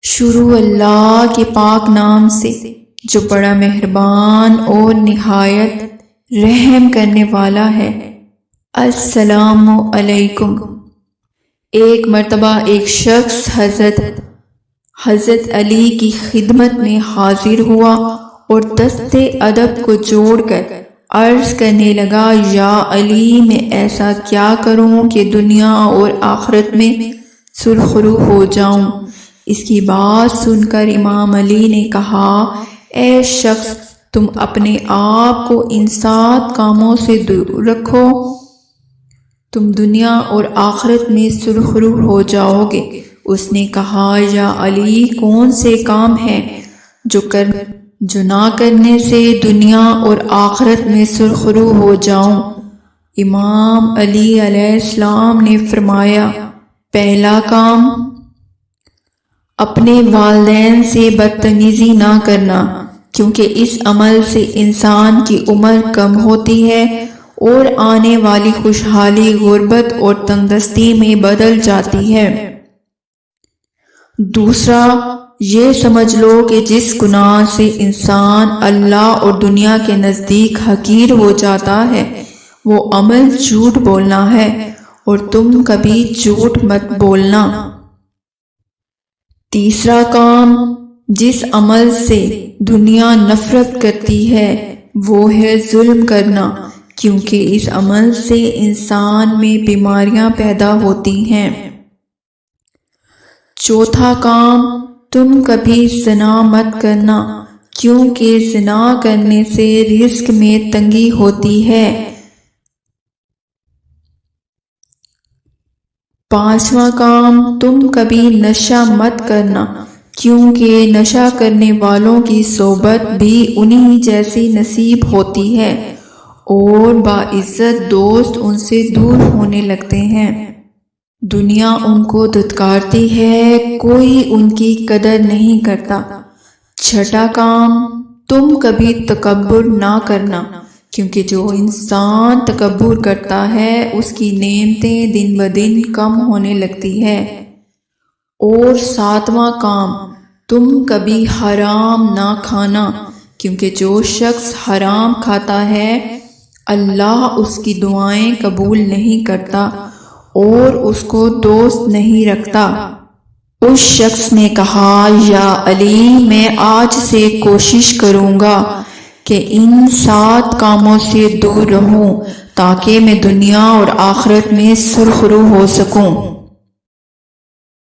شروع اللہ کے پاک نام سے جو بڑا مہربان اور نہایت رحم کرنے والا ہے۔ السلام علیکم۔ ایک مرتبہ ایک شخص حضرت علی کی خدمت میں حاضر ہوا اور دست ادب کو جوڑ کر عرض کرنے لگا، یا علی، میں ایسا کیا کروں کہ دنیا اور آخرت میں سرخرو ہو جاؤں؟ اس کی بات سن کر امام علی نے کہا، اے شخص، تم اپنے آپ کو ان 7 کاموں سے دور رکھو، تم دنیا اور آخرت میں سرخرو ہو جاؤ گے۔ اس نے کہا، یا علی، کون سے کام ہیں جو نہ کرنے سے دنیا اور آخرت میں سرخرو ہو جاؤں؟ امام علی علیہ السلام نے فرمایا، پہلا کام اپنے والدین سے بدتمیزی نہ کرنا، کیونکہ اس عمل سے انسان کی عمر کم ہوتی ہے اور آنے والی خوشحالی غربت اور تنگدستی میں بدل جاتی ہے۔ دوسرا، یہ سمجھ لو کہ جس گناہ سے انسان اللہ اور دنیا کے نزدیک حقیر ہو جاتا ہے وہ عمل جھوٹ بولنا ہے، اور تم کبھی جھوٹ مت بولنا۔ تیسرا کام جس عمل سے دنیا نفرت کرتی ہے وہ ہے ظلم کرنا، کیونکہ اس عمل سے انسان میں بیماریاں پیدا ہوتی ہیں۔ چوتھا کام، تم کبھی زنا مت کرنا، کیونکہ زنا کرنے سے رزق میں تنگی ہوتی ہے۔ پانچواں کام، تم کبھی نشہ مت کرنا، کیونکہ نشہ کرنے والوں کی صحبت بھی انہی جیسی نصیب ہوتی ہے اور باعزت دوست ان سے دور ہونے لگتے ہیں۔ دنیا ان کو دھتکارتی ہے، کوئی ان کی قدر نہیں کرتا۔ چھٹا کام، تم کبھی تکبر نہ کرنا، کیونکہ جو انسان تکبر کرتا ہے اس کی نعمتیں دن بدن کم ہونے لگتی ہے۔ اور ساتواں کام، تم کبھی حرام نہ کھانا، کیونکہ جو شخص حرام کھاتا ہے اللہ اس کی دعائیں قبول نہیں کرتا اور اس کو دوست نہیں رکھتا۔ اس شخص نے کہا، یا علی، میں آج سے کوشش کروں گا کہ ان 7 کاموں سے دور رہوں تاکہ میں دنیا اور آخرت میں سرخرو ہو سکوں۔